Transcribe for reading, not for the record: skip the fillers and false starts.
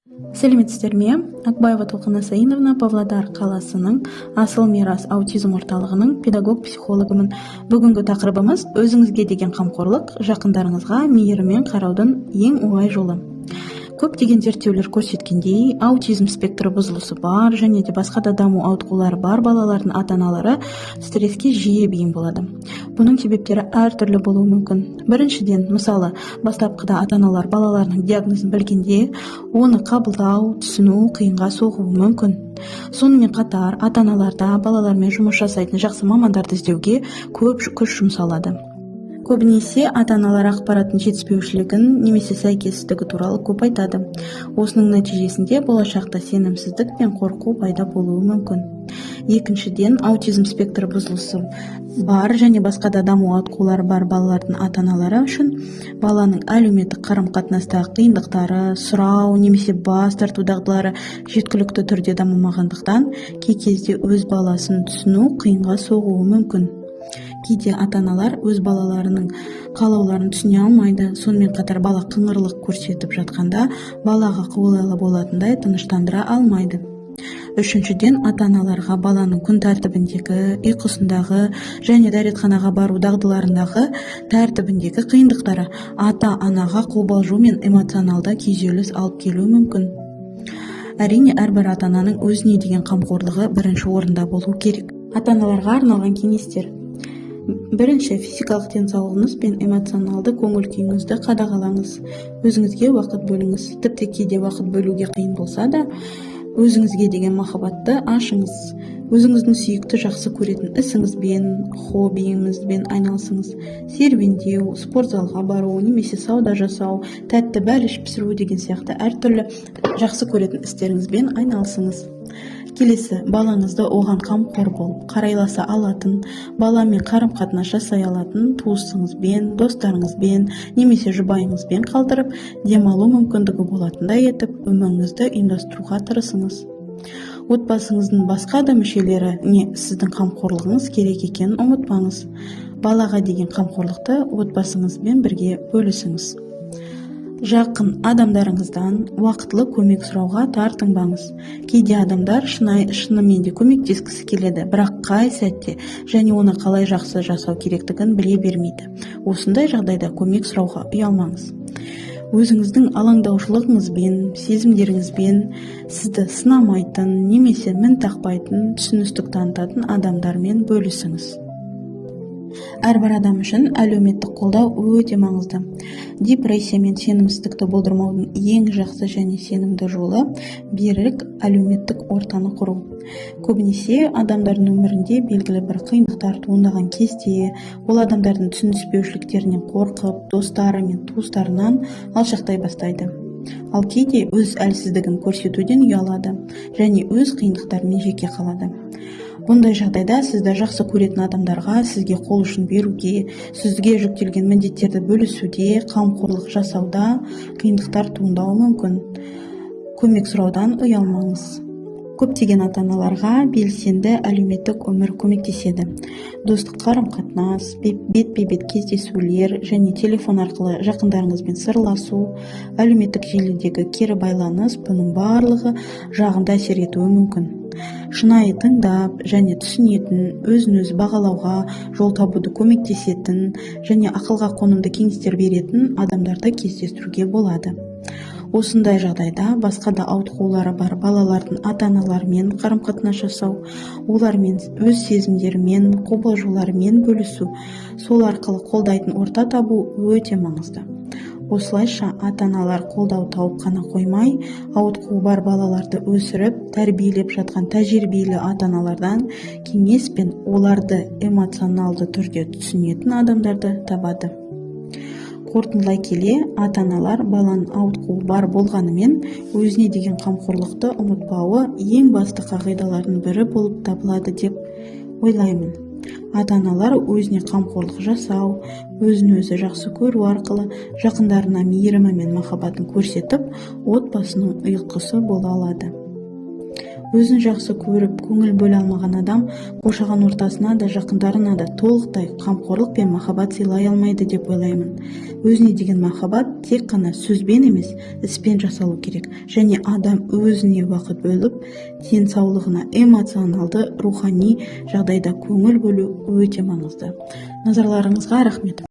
Сәлеметсіздер ме? Акбаева Толқын Асаиновна Павлодар қаласының Асыл Мирас аутизм орталығының педагог-психологымын. Бүгінгі тақырыбымыз өзіңізге деген қамқорлық, жақындарыңызға мейіріммен қараудың ең оңай жолы. Көптеген зерттеулер көрсеткендей, аутизм спектрі бұзылысы бар және де басқа да даму ауытқулары бар балалардың ата-аналары стресске жиі бейім болады. Бұның себептері әртүрлі болуы мүмкін. Біріншіден, мысалы, бастапқыда ата-аналар балаларының диагнозын білгенде, оны қабылдау, түсіну қиынға соғуы мүмкін. Сонымен қатар, ата-аналарда балалармен жұмыс жасайтын жақсы мамандарды іздеуге көп күш жұмсалады. Көбінесе ата-аналар ақпараттың жетіспеушілігін немесе сәйкессіздігі туралы көп айтады. Осының нәтижесінде болашақта сенімсіздік пен қорқу пайда болуы мүмкін. Екіншіден, аутизм спектрі бұзылысы бар және басқа да даму ауытқулары бар балалардың ата-аналары үшін баланың әлеуметтік қарым-қатынастағы қиындықтары, сұрау немесе бас тарту дағдылары жеткілікті түрде дамымағандықтан, кей кезде өз баласын түсіну қиынға соғуы мүмкін. Кейде ата-аналар өз балаларының қалауларын түсіне алмайды. Сонымен қатар бала қыңырлық көрсетіп жатқанда балаға қолайлы болатындай тыныштандыра алмайды. Үшіншіден, ата-аналарға баланың күн тәртібіндегі, ұйқысындағы және дәретханаға бару дағдыларындағы тәртібіндегі қиындықтары ата-анаға қобалжу мен эмоционалды күйзеліс алып келуі мүмкін. Әрине, әрбір ата-ананың өзіне деген қамқорлығы бірінші орында болу керек. Ата-аналарға арналған кеңестер. Бірінші, физикалық денсаулығыңыз бен эмоционалды көңіл күйіңізді қадағалаңыз. Өзіңізге уақыт бөліңіз. Тіпті кейде уақыт бөлуге қиын болса да, өзіңізге деген махаббатты ашыңыз. Өзіңіздің сүйікті жақсы көретін ісіңізбен, хоббиіңізбен айналысыңыз. Серуендеу, спорт залға бару, немесе сауда жасау, тәтті бәліш пісіру деген сияқты әртүрлі жақсы көретін істеріңізбен айналысыңыз. Келесі, балаңызды оған қамқор болып, қарайласа алатын, баламен қарым-қатынас жасай алатын туысыңызбен, достарыңызбен, немесе жұбайыңызбен қалдырып, демалу мүмкіндігі болатындай етіп, өміріңізді ұйымдастыруға тырысыңыз. Отбасыңыздың басқа да мүшелеріне сіздің қамқорлығыңыз керек екенін ұмытпаңыз. Балаға деген қамқорлықты отбасыңызбен бірге бөлісіңіз. Жақын адамдарыңыздан уақытлы көмек сұрауға тартынбаңыз. Кейде адамдар шынымен де көмектескісі келеді, бірақ қай сәтте және оны қалай жақсы жасау керектігін біле бермейді. Осындай жағдайда көмек сұрауға ұялмаңыз. Өзіңіздің алаңдаушылығыңызбен, сезімдеріңізбен сізді сынамайтын немесе мін тақпайтын, түсіністік танытатын адамдармен бөлісіңіз. Әрбір адам үшін әлеуметтік қолдау өте маңызды. Депрессия мен сенімсіздікті болдырмаудың ең жақсы және сенімді жолы берік әлеуметтік ортаны құру. Көбінесе адамдардың өмірінде белгілі бір қиындықтар туындаған кезде, ол адамдардың түсініспеушіліктерінен қорқып, достары мен туыстарынан алшақтай бастайды. Ал кейде өз әлсіздігін көрсетуден ұялады және өз қиындықтарымен жеке қалады. Бұндай жағдайда сізді жақсы көретін адамдарға сізге қол ұшын беруге, сізге жүктелген міндеттерді бөлісуде, қамқорлық жасауда қиындықтар туындауы мүмкін. Көмек сұраудан ұялмаңыз. Көптеген ата-аналарға белсенді әлеуметтік өмір көмектеседі. Достық қарым-қатынас, бетпе-бет кездесулер және телефон арқылы жақындарыңызбен сырласу, әлеуметтік желідегі кері байланыс, бұның барлығы жағымды әсер етуі мүмкін. Шынайы тыңдап және түсінетін, өзін-өзі бағалауға жол табуды көмектесетін және ақылға қонымды кеңестер беретін адамдарды кездестіруге болады. Осындай жағдайда басқа да ауытқулары бар балалардың ата-аналарымен қарым-қатынас жасау, олармен өз сезімдерімен, қобалжуларымен бөлісу, сол арқылы қолдайтын орта табу өте маңызды. Осылайша ата-аналар қолдау тауып қана қоймай, ауытқуы бар балаларды өсіріп, тәрбиелеп жатқан тәжірибелі ата-аналардан кеңес пен оларды эмоционалды түрде түсінетін адамдарды табады. Қорытындылай келе, ата-аналар баланың ауытқуы бар болғанымен, өзіне деген қамқорлықты ұмытпауы ең басты қағидалардың бірі болып табылады деп ойлаймын. Ата-аналар өзіне қамқорлық жасау, өзін-өзі жақсы көру арқылы жақындарына мейірімі мен махаббатын көрсетіп, отбасының ұйытқысы бола алады. Өзін жақсы көріп, көңіл бөле алмаған адам қоршаған ортасына да, жақындарына да толықтай қамқорлық пен махаббат сыйлай алмайды деп ойлаймын. Өзіне деген махаббат тек қана сөзбен емес, іспен жасалу керек. Және адам өзіне уақыт бөліп, денсаулығына эмоционалды, рухани жағдайда көңіл бөлу өте маңызды. Назарларыңызға рахмет.